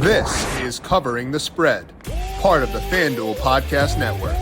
This is Covering the Spread, part of the FanDuel Podcast Network.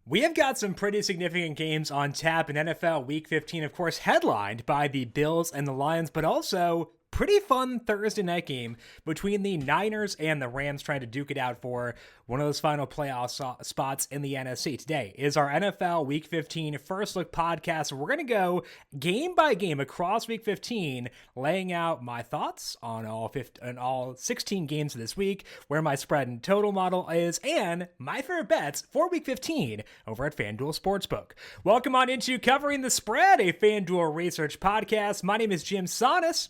We have got some pretty significant games on tap in NFL Week 15, of course, headlined by the Bills and the Lions, but also pretty fun Thursday night game between the Niners and the Rams trying to duke it out for one of those final playoff spots in the NFC. Today is our NFL Week 15 First Look podcast. We're going to go game by game across Week 15, laying out my thoughts on all 16 games of this week, where my spread and total model is, and my favorite bets for Week 15 over at FanDuel Sportsbook. Welcome on into Covering the Spread, a FanDuel Research podcast. My name is JimSannes.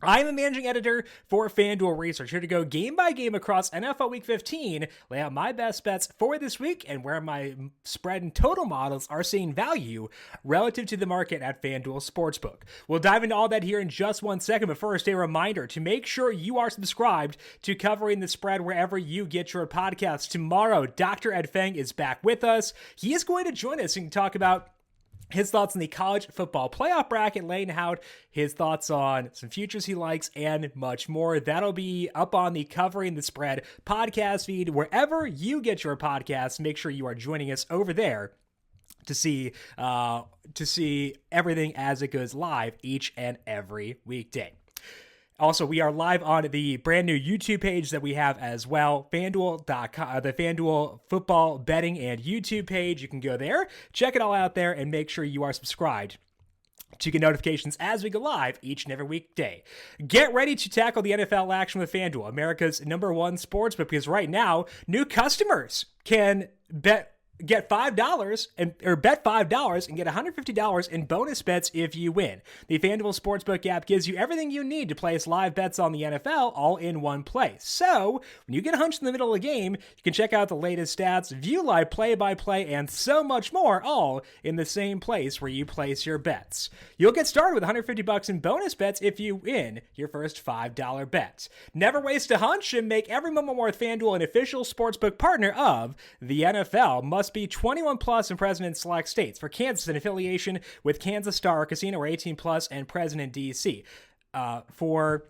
I'm a managing editor for FanDuel Research, here to go game by game across NFL Week 15, lay out my best bets for this week and where my spread and total models are seeing value relative to the market at FanDuel Sportsbook. We'll dive into all that here in just 1 second, but first, a reminder to make sure you are subscribed to Covering the Spread wherever you get your podcasts. Tomorrow, Dr. Ed Feng is back with us. He is going to join us and talk about his thoughts on the college football playoff bracket, laying out his thoughts on some futures he likes and much more. That'll be up on the Covering the Spread podcast feed. Wherever you get your podcasts, make sure you are joining us over there to see everything as it goes live each and every weekday. Also, we are live on the brand new YouTube page that we have as well, FanDuel.com, the FanDuel football betting and YouTube page. You can go there, check it all out there, and make sure you are subscribed to get notifications as we go live each and every weekday. Get ready to tackle the NFL action with FanDuel, America's #1 sportsbook, because right now, new customers can get $5 bet $5 and get $150 in bonus bets if you win. The FanDuel Sportsbook app gives you everything you need to place live bets on the NFL all in one place. So, when you get a hunch in the middle of the game, you can check out the latest stats, view live play-by-play, and so much more, all in the same place where you place your bets. You'll get started with $150 in bonus bets if you win your first $5 bet. Never waste a hunch and make every moment more with FanDuel, an official sportsbook partner of the NFL. Must be 21 plus and present in select states. For Kansas, an affiliation with Kansas Star Casino, or 18 plus and present in DC. For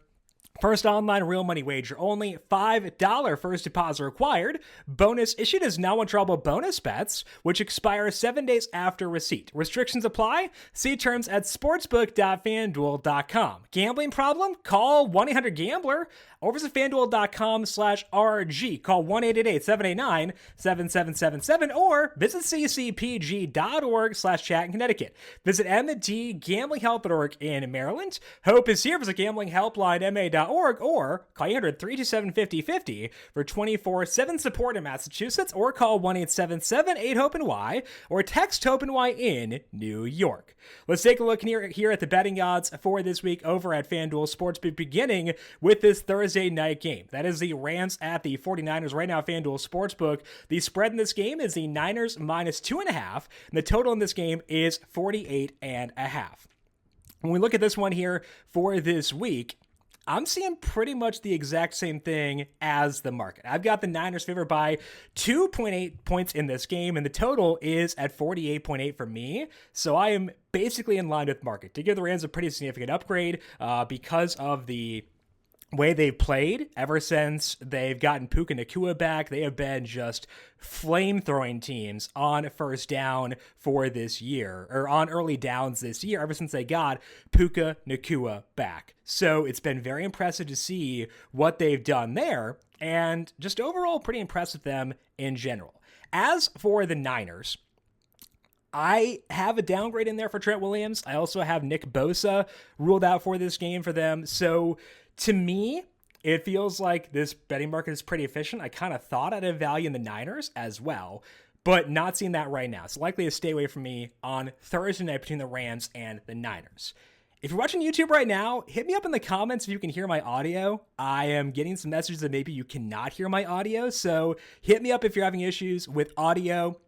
first online real money wager, only $5 first deposit required. Bonus issued as non-withdrawable bonus bets, which expire 7 days after receipt. Restrictions apply. See terms at sportsbook.fanduel.com. Gambling problem? Call 1-800-GAMBLER or visit fanduel.com/RG. Call 1-888-789-7777 or visit ccpg.org/chat in Connecticut. Visit mdgamblinghelp.org in Maryland. Hope is here. Visit gamblinghelpline.ma.org or call 800-327-5050 for 24/7 support in Massachusetts, or call 1-877-8-HOPE-NY or text HOPE-NY in New York. Let's take a look here at the betting odds for this week over at FanDuel Sportsbook, beginning with this Thursday night game. That is the Rams at the 49ers. Right now, FanDuel Sportsbook, the spread in this game is the Niners -2.5, and the total in this game is 48.5. When we look at this one here for this week, I'm seeing pretty much the exact same thing as the market. I've got the Niners favored by 2.8 points in this game, and the total is at 48.8 for me. So I am basically in line with market. To give the Rams a pretty significant upgrade because of the way they've played ever since they've gotten Puka Nacua back. They have been just flame-throwing teams on first down for this year, or on early downs this year, ever since they got Puka Nacua back. So it's been very impressive to see what they've done there, and just overall pretty impressed with them in general. As for the Niners, I have a downgrade in there for Trent Williams. I also have Nick Bosa ruled out for this game for them. So to me, it feels like this betting market is pretty efficient. I kind of thought I'd have value in the Niners as well, but not seeing that right now. It's likely to stay away from me on Thursday night between the Rams and the Niners. If you're watching YouTube right now, hit me up in the comments if you can hear my audio. I am getting some messages that maybe you cannot hear my audio, so hit me up if you're having issues with audio.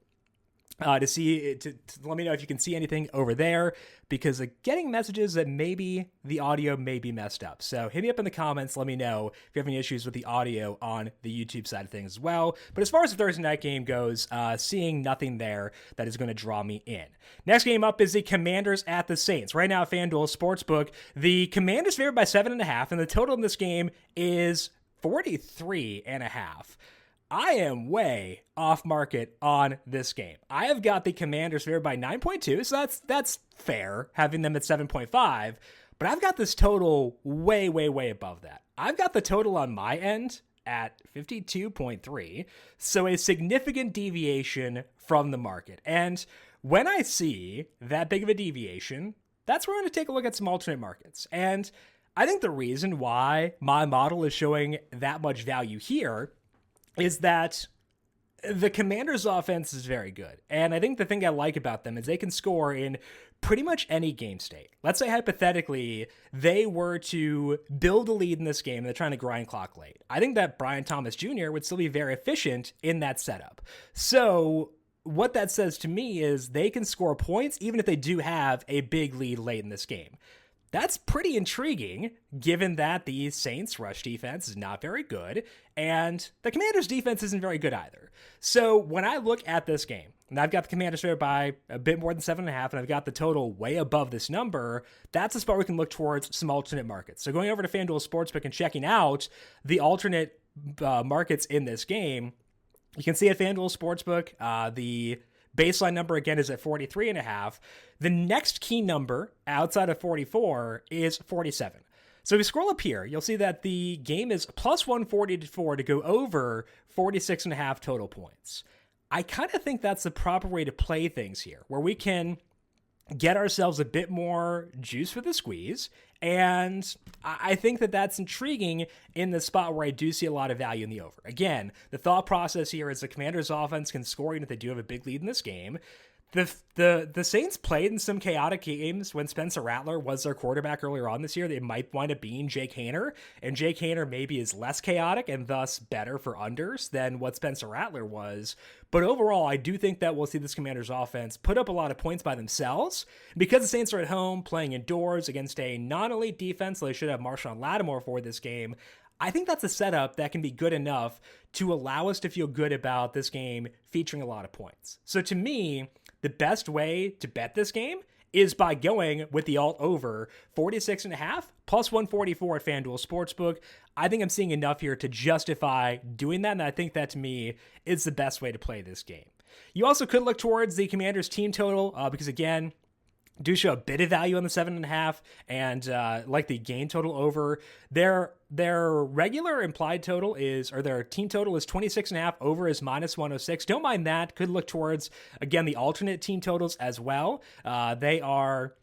to let me know if you can see anything over there, because getting messages that maybe the audio may be messed up. So hit me up in the comments. Let me know if you have any issues with the audio on the YouTube side of things as well. But as far as the Thursday night game goes, seeing nothing there that is going to draw me in. Next game up is the Commanders at the Saints. Right now at FanDuel Sportsbook, the Commanders favored by 7.5, and the total in this game is 43.5. I am way off market on this game. I have got the Commanders favored by 9.2, so that's fair, having them at 7.5, but I've got this total way, way, way above that. I've got the total on my end at 52.3, so a significant deviation from the market. And when I see that big of a deviation, that's where I'm going to take a look at some alternate markets. And I think the reason why my model is showing that much value here is that the Commanders' offense is very good. And I think the thing I like about them is they can score in pretty much any game state. Let's say hypothetically they were to build a lead in this game and they're trying to grind clock late. I think that Brian Thomas Jr. would still be very efficient in that setup. So what that says to me is they can score points even if they do have a big lead late in this game. That's pretty intriguing, given that the Saints' rush defense is not very good, and the Commanders' defense isn't very good either. So when I look at this game, and I've got the Commanders favored by a bit more than 7.5, and I've got the total way above this number, that's a spot we can look towards some alternate markets. So going over to FanDuel Sportsbook and checking out the alternate markets in this game, you can see at FanDuel Sportsbook, the baseline number, again, is at 43.5. The next key number outside of 44 is 47. So if you scroll up here, you'll see that the game is plus 144 to go over 46.5 total points. I kind of think that's the proper way to play things here, where we can get ourselves a bit more juice for the squeeze. And I think that that's intriguing in the spot where I do see a lot of value in the over. Again, the thought process here is the Commanders' offense can score even if they do have a big lead in this game. The Saints played in some chaotic games when Spencer Rattler was their quarterback earlier on this year. They might wind up being Jake Haener, and Jake Haener maybe is less chaotic and thus better for unders than what Spencer Rattler was. But overall, I do think that we'll see this Commanders offense put up a lot of points by themselves. Because the Saints are at home playing indoors against a non-elite defense, so they should have Marshawn Lattimore for this game. I think that's a setup that can be good enough to allow us to feel good about this game featuring a lot of points. So to me, the best way to bet this game is by going with the alt over 46.5 plus 144 at FanDuel Sportsbook. I think I'm seeing enough here to justify doing that, and I think that to me is the best way to play this game. You also could look towards the Commanders team total because, again, do show a bit of value on the 7.5 and like the game total over. Their regular implied total is, or their team total is 26.5, over is minus 106. Don't mind that. Could look towards, again, the alternate team totals as well. They are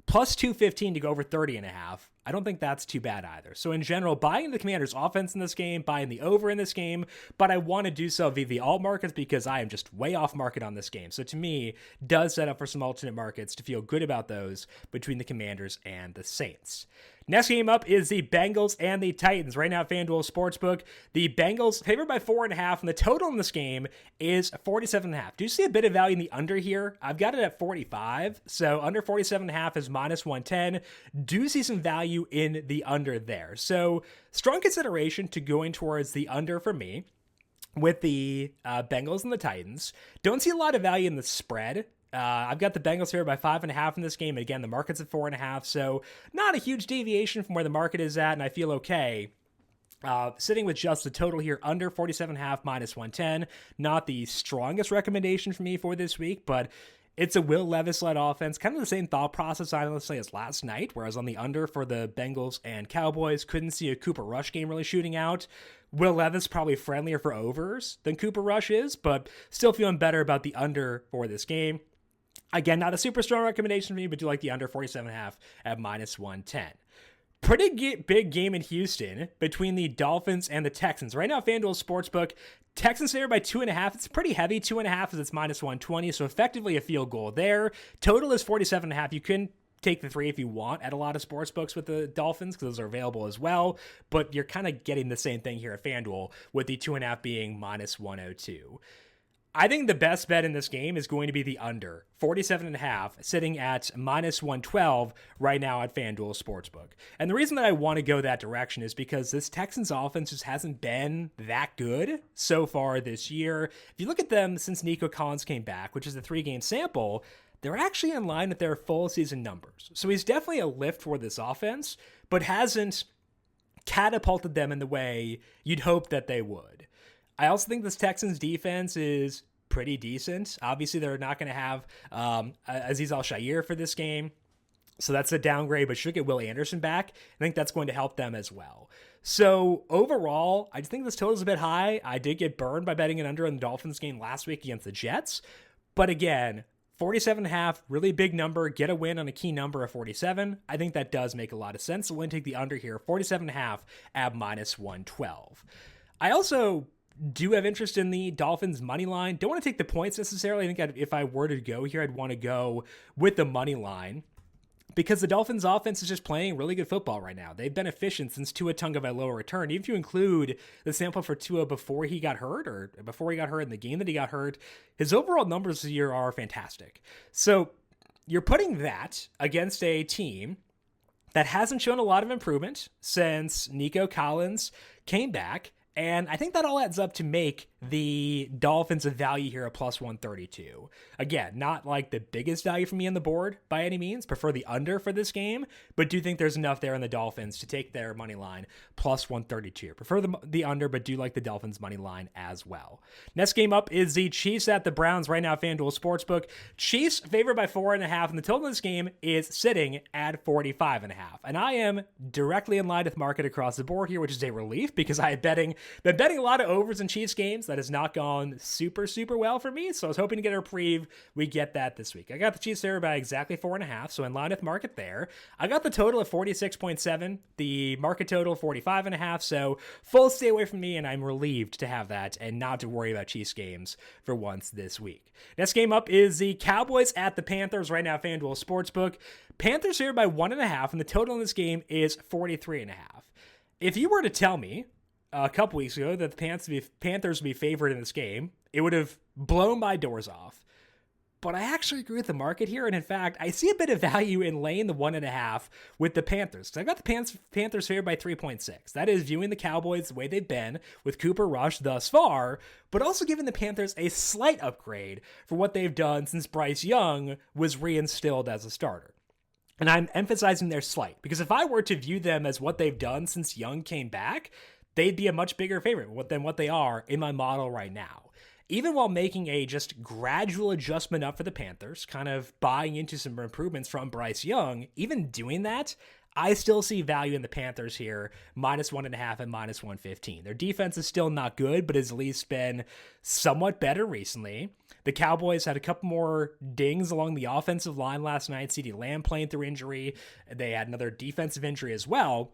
plus 215 to go over 30.5. I don't think that's too bad either. So in general, buying the Commanders offense in this game, buying the over in this game, but I want to do so via the alt markets because I am just way off market on this game. So to me, does set up for some alternate markets to feel good about those between the Commanders and the Saints. Next game up is the Bengals and the Titans. Right now, FanDuel Sportsbook, the Bengals favored by 4.5, and the total in this game is 47.5. Do you see a bit of value in the under here? I've got it at 45, so under 47.5 is minus 110. Do see some value in the under there. So strong consideration to going towards the under for me with the Bengals and the Titans. Don't see a lot of value in the spread. I've got the Bengals here by 5.5 in this game. And again, the market's at 4.5, so not a huge deviation from where the market is at, and I feel okay. Sitting with just the total here under 47.5 minus 110. Not the strongest recommendation for me for this week, but it's a Will Levis-led offense. Kind of the same thought process, honestly, as last night, whereas on the under for the Bengals and Cowboys, couldn't see a Cooper Rush game really shooting out. Will Levis probably friendlier for overs than Cooper Rush is, but still feeling better about the under for this game. Again, not a super strong recommendation for me, but do like the under 47.5 at minus 110. Pretty big game in Houston between the Dolphins and the Texans. Right now, FanDuel Sportsbook, Texans favored by 2.5. It's pretty heavy. 2.5 as it's minus 120, so effectively a field goal there. Total is 47.5. You can take the 3 if you want at a lot of sports books with the Dolphins, because those are available as well, but you're kind of getting the same thing here at FanDuel with the 2.5 being minus 102. I think the best bet in this game is going to be the under 47.5, sitting at minus 112 right now at FanDuel Sportsbook. And the reason that I want to go that direction is because this Texans offense just hasn't been that good so far this year. If you look at them since Nico Collins came back, which is a 3-game sample, they're actually in line with their full season numbers. So he's definitely a lift for this offense, but hasn't catapulted them in the way you'd hope that they would. I also think this Texans defense is pretty decent. Obviously, they're not going to have Azeez Al-Shaair for this game, so that's a downgrade, but should get Will Anderson back. I think that's going to help them as well. So overall, I just think this total is a bit high. I did get burned by betting it under in the Dolphins game last week against the Jets, but again, 47.5, really big number, get a win on a key number of 47. I think that does make a lot of sense. So we're going to take the under here, 47.5 at minus 112. I also do have interest in the Dolphins money line. Don't want to take the points necessarily. I think if I were to go here, I'd want to go with the money line because the Dolphins offense is just playing really good football right now. They've been efficient since Tua Tagovailoa returned. Even if you include the sample for Tua before he got hurt or before he got hurt in the game that he got hurt, his overall numbers this year are fantastic. So you're putting that against a team that hasn't shown a lot of improvement since Nico Collins came back. And I think that all adds up to make the Dolphins a value here at plus 132. Again, not like the biggest value for me on the board by any means. Prefer the under for this game, but do think there's enough there in the Dolphins to take their money line plus 132. Prefer the under, but do like the Dolphins money line as well. Next game up is the Chiefs at the Browns right now, FanDuel Sportsbook. Chiefs favored by 4.5, and the total in this game is sitting at 45.5. And I am directly in line with market across the board here, which is a relief because I have been betting a lot of overs in Chiefs games. That has not gone super well for me, so I was hoping to get a reprieve. We get that this week. I got the Chiefs favored by exactly 4.5, so in line with market there. I got the total at 46.7, the market total 45.5, so full stay away from me, and I'm relieved to have that and not to worry about Chiefs games for once this week. Next game up is the Cowboys at the Panthers right now, FanDuel Sportsbook. Panthers favored by 1.5, and the total in this game is 43.5. If you were to tell me a couple weeks ago that the Panthers would be favored in this game, it would have blown my doors off. But I actually agree with the market here, and in fact, I see a bit of value in laying the 1.5 with the Panthers, because I've got the Panthers favored by 3.6. That is viewing the Cowboys the way they've been with Cooper Rush thus far, but also giving the Panthers a slight upgrade for what they've done since Bryce Young was reinstilled as a starter. And I'm emphasizing their slight, because if I were to view them as what they've done since Young came back, they'd be a much bigger favorite than what they are in my model right now. Even while making a just gradual adjustment up for the Panthers, kind of buying into some improvements from Bryce Young, even doing that, I still see value in the Panthers here, minus 1.5 and minus 115. Their defense is still not good, but has at least been somewhat better recently. The Cowboys had a couple more dings along the offensive line last night. CeeDee Lamb playing through injury. They had another defensive injury as well.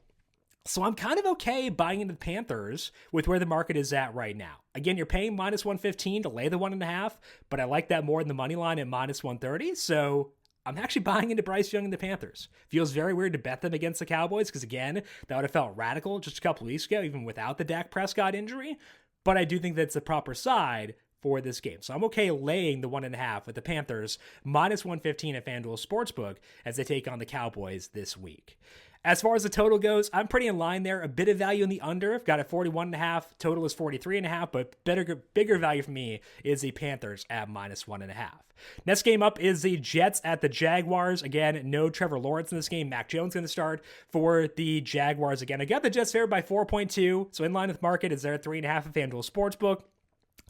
So I'm kind of okay buying into the Panthers with where the market is at right now. Again, you're paying minus 115 to lay the 1.5, but I like that more than the money line at minus 130. So I'm actually buying into Bryce Young and the Panthers. Feels very weird to bet them against the Cowboys because, again, that would have felt radical just a couple weeks ago, even without the Dak Prescott injury. But I do think that's the proper side for this game. So I'm okay laying the 1.5 with the Panthers, minus 115 at FanDuel Sportsbook as they take on the Cowboys this week. As far as the total goes, I'm pretty in line there. A bit of value in the under. I've got a 41.5. Total is 43.5, but bigger value for me is the Panthers at minus 1.5. Next game up is the Jets at the Jaguars. Again, no Trevor Lawrence in this game. Mac Jones going to start for the Jaguars again. I got the Jets favored by 4.2, so in line with market is there at 3.5 at FanDuel Sportsbook.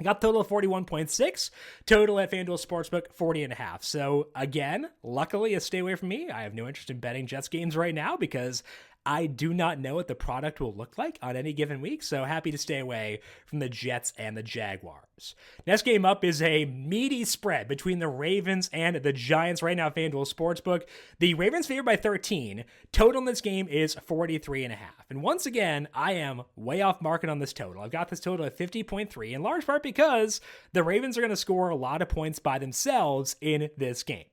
I got total of 41.6, total at FanDuel Sportsbook 40.5. So again, luckily a stay away from me. I have no interest in betting Jets games right now because I do not know what the product will look like on any given week, so happy to stay away from the Jets and the Jaguars. Next game up is a meaty spread between the Ravens and the Giants right now, FanDuel Sportsbook. The Ravens favored by 13. Total in this game is 43.5. And once again, I am way off market on this total. I've got this total at 50.3, in large part because the Ravens are going to score a lot of points by themselves in this game.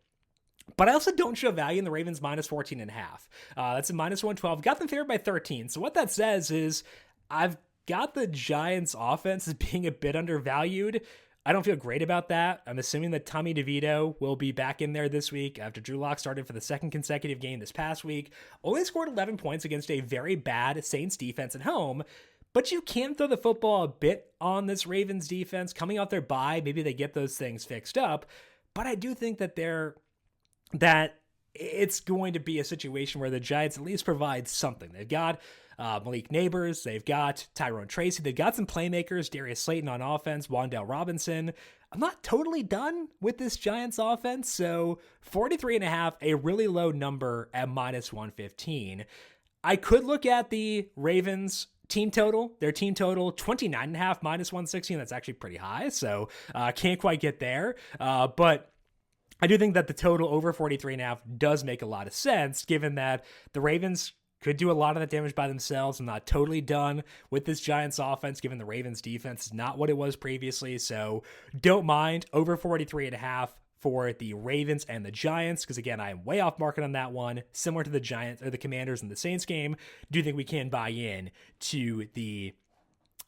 But I also don't show value in the Ravens minus 14.5. That's a minus 112. Got them favored by 13. So what that says is I've got the Giants offense as being a bit undervalued. I don't feel great about that. I'm assuming that Tommy DeVito will be back in there this week after Drew Lock started for the second consecutive game this past week. Only scored 11 points against a very bad Saints defense at home. But you can throw the football a bit on this Ravens defense. Coming off their bye, maybe they get those things fixed up. But I do think that it's going to be a situation where the Giants at least provide something. They've got Malik Neighbors, they've got Tyrone Tracy, they've got some playmakers, Darius Slayton on offense, Wan'Dale Robinson. I'm not totally done with this Giants offense, so 43.5, a really low number at minus 115. I could look at the Ravens team total, their team total 29.5 minus 116. That's actually pretty high, so can't quite get there, but I do think that the total over 43.5 does make a lot of sense, given that the Ravens could do a lot of that damage by themselves. I'm not totally done with this Giants offense, given the Ravens defense is not what it was previously. So don't mind over 43.5 for the Ravens and the Giants, because again, I am way off market on that one. Similar to the Giants or the Commanders and the Saints game, do think we can buy in to the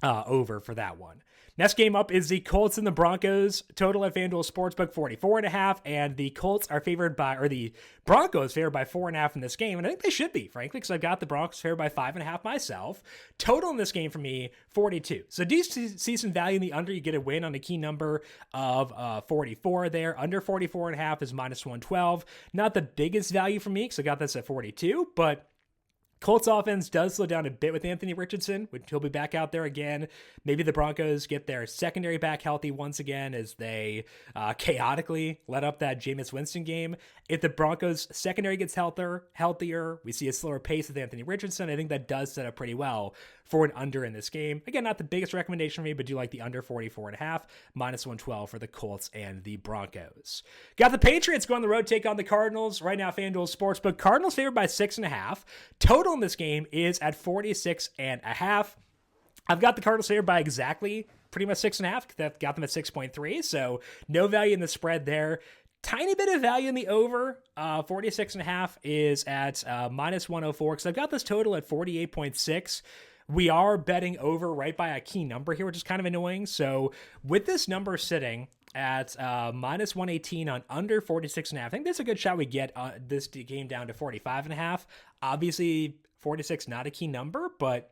over for that one. Next game up is the Colts and the Broncos. Total at FanDuel Sportsbook 44.5, and the Colts are favored by, or the Broncos favored by 4.5 in this game, and I think they should be, frankly, because I've got the Broncos favored by 5.5 myself. Total in this game for me, 42. So do you see some value in the under? You get a win on a key number of 44 there. Under 44.5 is minus 112. Not the biggest value for me, because I got this at 42, but Colts offense does slow down a bit with Anthony Richardson, which he'll be back out there again. Maybe the Broncos get their secondary back healthy once again as they chaotically let up that Jameis Winston game. If the Broncos secondary gets healthier, we see a slower pace with Anthony Richardson. I think that does set up pretty well for an under in this game. Again, not the biggest recommendation for me, but do like the under 44.5, minus 112 for the Colts and the Broncos. Got the Patriots going on the road, take on the Cardinals. Right now, FanDuel Sportsbook, Cardinals favored by 6.5. Total in this game is at 46.5. I've got the Cardinals favored by exactly pretty much 6.5. That got them at 6.3, so no value in the spread there. Tiny bit of value in the over. 46.5 is at minus 104, because I've got this total at 48.6. We are betting over right by a key number here, which is kind of annoying. So with this number sitting at minus 118 on under 46.5, I think there's a good shot we get this game down to 45.5. Obviously, 46 not a key number, but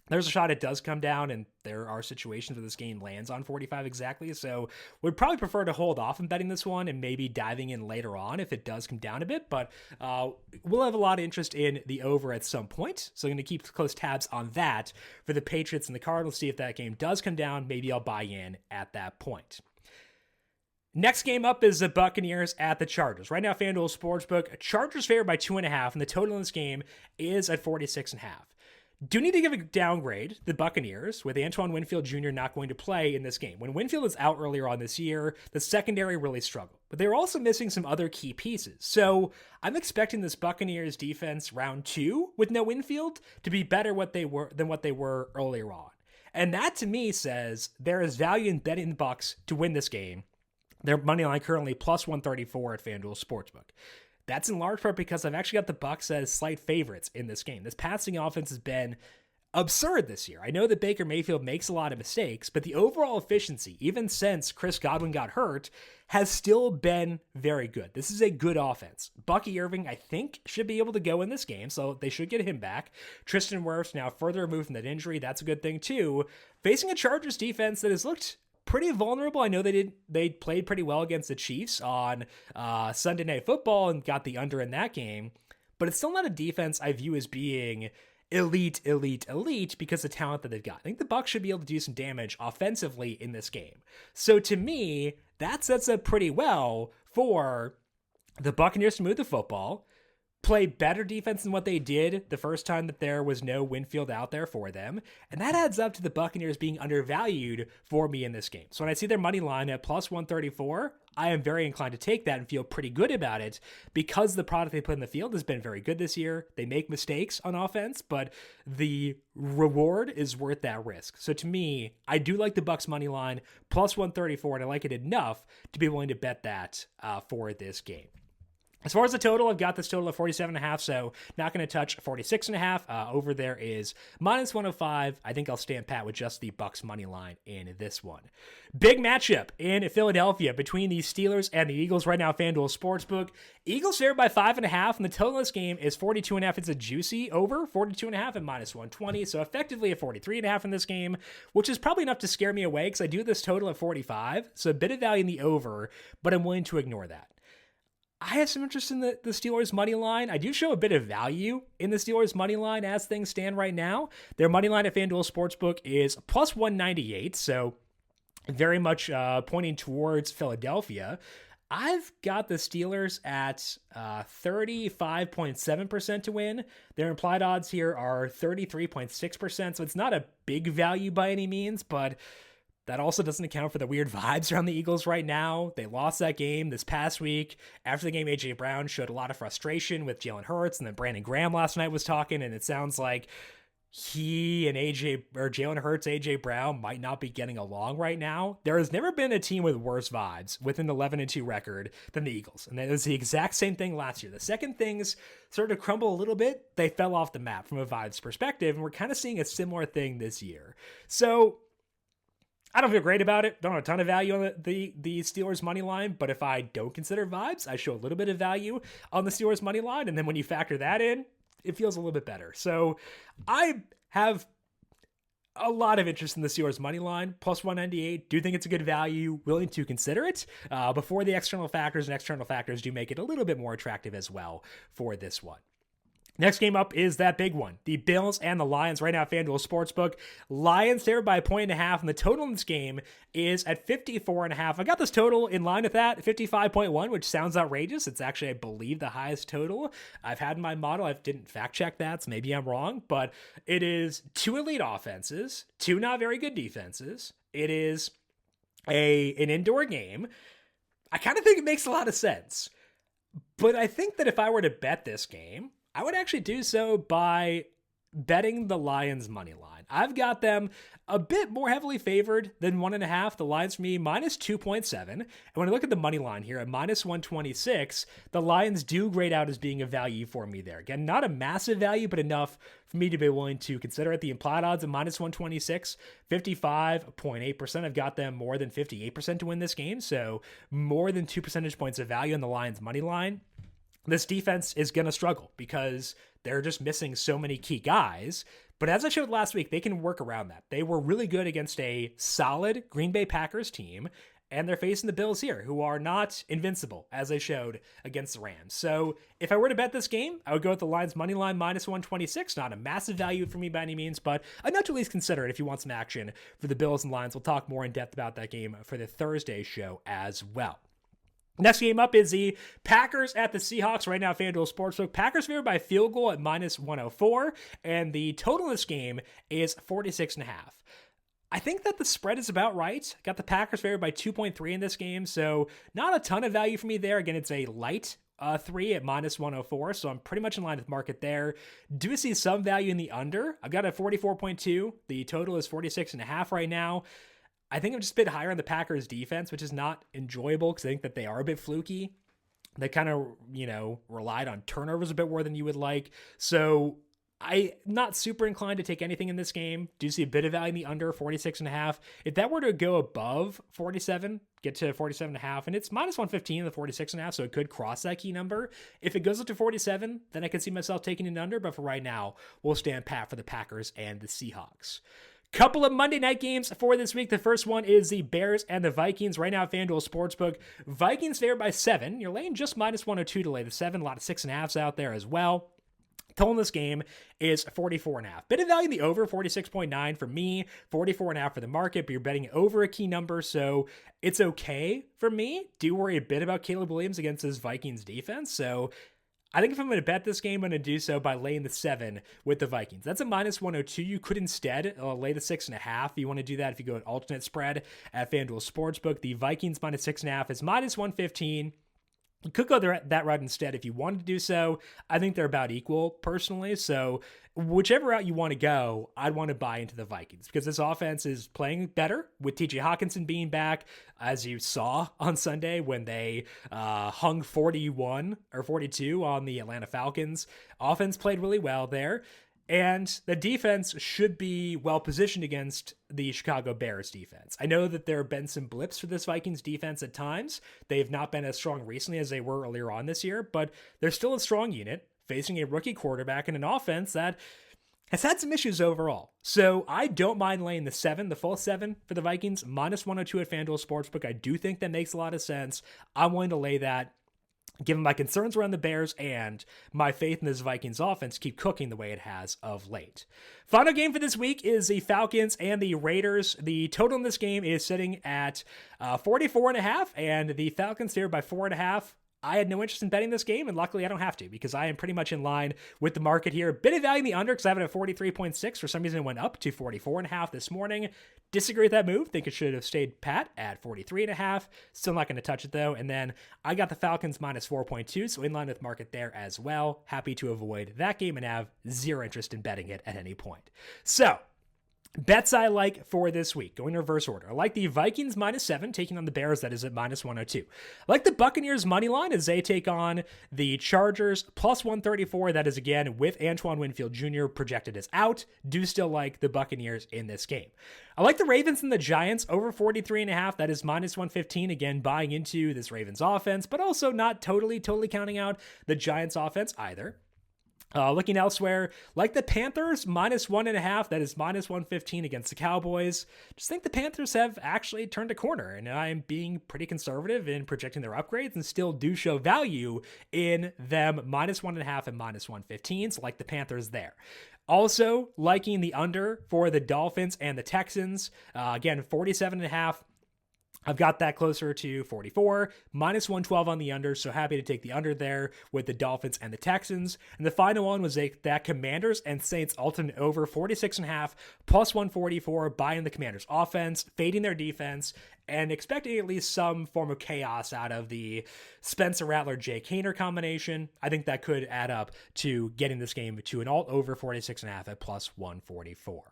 there's a shot it does come down, and there are situations where this game lands on 45 exactly. So would probably prefer to hold off on betting this one and maybe diving in later on if it does come down a bit. But we'll have a lot of interest in the over at some point. So I'm going to keep close tabs on that for the Patriots and the Cardinals. See if that game does come down. Maybe I'll buy in at that point. Next game up is the Buccaneers at the Chargers. Right now, FanDuel Sportsbook, Chargers favored by 2.5, and the total in this game is at 46.5. Do need to give a downgrade the Buccaneers with Antoine Winfield Jr. not going to play in this game. When Winfield was out earlier on this year, the secondary really struggled, but they were also missing some other key pieces. So I'm expecting this Buccaneers defense round 2 with no Winfield to be better than what they were earlier on. And that to me says there is value in betting the Bucs to win this game. Their money line currently plus 134 at FanDuel Sportsbook. That's in large part because I've actually got the Bucs as slight favorites in this game. This passing offense has been absurd this year. I know that Baker Mayfield makes a lot of mistakes, but the overall efficiency, even since Chris Godwin got hurt, has still been very good. This is a good offense. Bucky Irving, I think, should be able to go in this game, so they should get him back. Tristan Wirfs now further removed from that injury. That's a good thing too. Facing a Chargers defense that has looked pretty vulnerable. I know they played pretty well against the Chiefs on Sunday Night Football and got the under in that game, but it's still not a defense I view as being elite because of the talent that they've got. I think the Bucs should be able to do some damage offensively in this game. So to me, that sets up pretty well for the Buccaneers to move the football, play better defense than what they did the first time that there was no Winfield out there for them. And that adds up to the Buccaneers being undervalued for me in this game. So when I see their money line at plus 134, I am very inclined to take that and feel pretty good about it because the product they put in the field has been very good this year. They make mistakes on offense, but the reward is worth that risk. So to me, I do like the Bucs money line plus 134, and I like it enough to be willing to bet that for this game. As far as the total, I've got this total of 47.5, so not going to touch 46.5. Over there is minus 105. I think I'll stand pat with just the Bucks money line in this one. Big matchup in Philadelphia between the Steelers and the Eagles right now. FanDuel Sportsbook. Eagles favored by 5.5, and the total of this game is 42.5. It's a juicy over 42.5 at minus 120, so effectively a 43.5 in this game, which is probably enough to scare me away because I do this total at 45, so a bit of value in the over, but I'm willing to ignore that. I have some interest in the Steelers money line. I do show a bit of value in the Steelers money line as things stand right now. Their money line at FanDuel Sportsbook is plus 198, so very much pointing towards Philadelphia. I've got the Steelers at 35.7% to win. Their implied odds here are 33.6%, so it's not a big value by any means, but that also doesn't account for the weird vibes around the Eagles right now. They lost that game this past week. After the game, A.J. Brown showed a lot of frustration with Jalen Hurts, and then Brandon Graham last night was talking, and it sounds like he and Jalen Hurts, A.J. Brown might not be getting along right now. There has never been a team with worse vibes with an 11-2 record than the Eagles, and that was the exact same thing last year. The second things started to crumble a little bit, they fell off the map from a vibes perspective, and we're kind of seeing a similar thing this year. So I don't feel great about it. Don't have a ton of value on the Steelers money line, but if I don't consider vibes, I show a little bit of value on the Steelers money line, and then when you factor that in, it feels a little bit better. So I have a lot of interest in the Steelers money line, plus 198. Do think it's a good value, willing to consider it before the external factors, and external factors do make it a little bit more attractive as well for this one. Next game up is that big one. The Bills and the Lions right now at FanDuel Sportsbook. Lions favored by 1.5, and the total in this game is at 54.5. I got this total in line with that, 55.1, which sounds outrageous. It's actually, I believe, the highest total I've had in my model. I didn't fact check that, so maybe I'm wrong, but it is 2 elite offenses, 2 not very good defenses. It is an indoor game. I kind of think it makes a lot of sense, but I think that if I were to bet this game, I would actually do so by betting the Lions money line. I've got them a bit more heavily favored than 1.5. The Lions for me minus 2.7. And when I look at the money line here at minus 126, the Lions do grade out as being a value for me there. Again, not a massive value, but enough for me to be willing to consider it. The implied odds of minus 126, 55.8%. I've got them more than 58% to win this game. So more than 2 percentage points of value on the Lions money line. This defense is going to struggle because they're just missing so many key guys. But as I showed last week, they can work around that. They were really good against a solid Green Bay Packers team, and they're facing the Bills here, who are not invincible, as I showed against the Rams. So if I were to bet this game, I would go with the Lions money line minus 126. Not a massive value for me by any means, but enough to at least consider it if you want some action for the Bills and Lions. We'll talk more in depth about that game for the Thursday show as well. Next game up is the Packers at the Seahawks right now, FanDuel Sportsbook. Packers favored by field goal at minus 104, and the total in this game is 46.5. I think that the spread is about right. Got the Packers favored by 2.3 in this game, so not a ton of value for me there. Again, it's a light 3 at minus 104, so I'm pretty much in line with market there. Do see some value in the under. I've got a 44.2. The total is 46.5 right now. I think I'm just a bit higher on the Packers defense, which is not enjoyable because I think that they are a bit fluky. They kind of, relied on turnovers a bit more than you would like. So I'm not super inclined to take anything in this game. Do see a bit of value in the under 46.5. If that were to go above 47, get to 47.5, and it's minus 115 in the 46.5, so it could cross that key number. If it goes up to 47, then I could see myself taking an under, but for right now, we'll stand pat for the Packers and the Seahawks. Couple of Monday night games for this week. The first one is the Bears and the Vikings right now at FanDuel Sportsbook. Vikings favored by 7. You're laying just minus 102 to lay the 7. A lot of 6.5s out there as well. Total in this game is 44.5. Bit of value in the over, 46.9 for me, 44.5 for the market, but you're betting over a key number, so it's okay for me. Do worry a bit about Caleb Williams against this Vikings defense, so I think if I'm going to bet this game, I'm going to do so by laying the 7 with the Vikings. That's a minus 102. You could instead lay the 6.5. You want to do that if you go an alternate spread at FanDuel Sportsbook. The Vikings minus 6.5 is minus 115. You could go that route instead if you wanted to do so. I think they're about equal personally. So whichever route you want to go, I'd want to buy into the Vikings because this offense is playing better with TJ Hawkinson being back, as you saw on Sunday when they hung 41 or 42 on the Atlanta Falcons. Offense played really well there. And the defense should be well positioned against the Chicago Bears defense. I know that there have been some blips for this Vikings defense at times. They have not been as strong recently as they were earlier on this year, but they're still a strong unit facing a rookie quarterback and an offense that has had some issues overall. So I don't mind laying the full 7 for the Vikings, -102 at FanDuel Sportsbook. I do think that makes a lot of sense. I'm willing to lay that. Given my concerns around the Bears and my faith in this Vikings offense keep cooking the way it has of late. Final game for this week is the Falcons and the Raiders. The total in this game is sitting at 44.5, and the Falcons favored by 4.5. I had no interest in betting this game, and luckily I don't have to because I am pretty much in line with the market here. A bit of value in the under because I have it at 43.6. For some reason, it went up to 44.5 this morning. Disagree with that move. Think it should have stayed pat at 43.5. Still not going to touch it though. And then I got the Falcons -4.2, so in line with market there as well. Happy to avoid that game and have zero interest in betting it at any point. So, bets I like for this week, going in reverse order. I like the Vikings -7, taking on the Bears, that is at -102. I like the Buccaneers money line as they take on the Chargers, +134. That is again with Antoine Winfield Jr. projected as out. Do still like the Buccaneers in this game. I like the Ravens and the Giants over 43.5. That is -115. Again, buying into this Ravens offense, but also not totally counting out the Giants offense either. Looking elsewhere, like the Panthers, -1.5. That is -115 against the Cowboys. Just think the Panthers have actually turned a corner, and I am being pretty conservative in projecting their upgrades and still do show value in them -1.5 and -115. So like the Panthers there. Also, liking the under for the Dolphins and the Texans. Again, 47.5. I've got that closer to 44, -112 on the under, so happy to take the under there with the Dolphins and the Texans. And the final one was that Commanders and Saints alternate over 46.5, +144, buying the Commanders offense, fading their defense, and expecting at least some form of chaos out of the Spencer Rattler-Jake Haener combination. I think that could add up to getting this game to an alt over 46.5 at +144.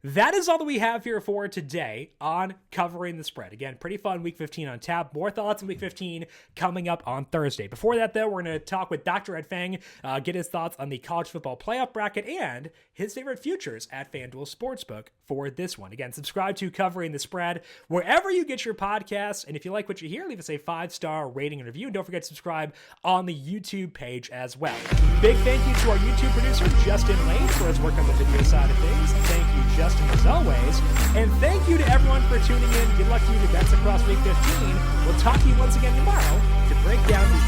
That is all that we have here for today on Covering the Spread. Again, pretty fun Week 15 on tap. More thoughts on Week 15 coming up on Thursday. Before that, though, we're going to talk with Dr. Ed Feng, get his thoughts on the college football playoff bracket and his favorite futures at FanDuel Sportsbook for this one. Again, subscribe to Covering the Spread wherever you get your podcasts. And if you like what you hear, leave us a 5-star rating and review. And don't forget to subscribe on the YouTube page as well. Big thank you to our YouTube producer, Justin Lane, for his work on the video side of things. Thank you, Justin, as always. And thank you to everyone for tuning in. Good luck to you to bets across Week 15. We'll talk to you once again tomorrow to break down the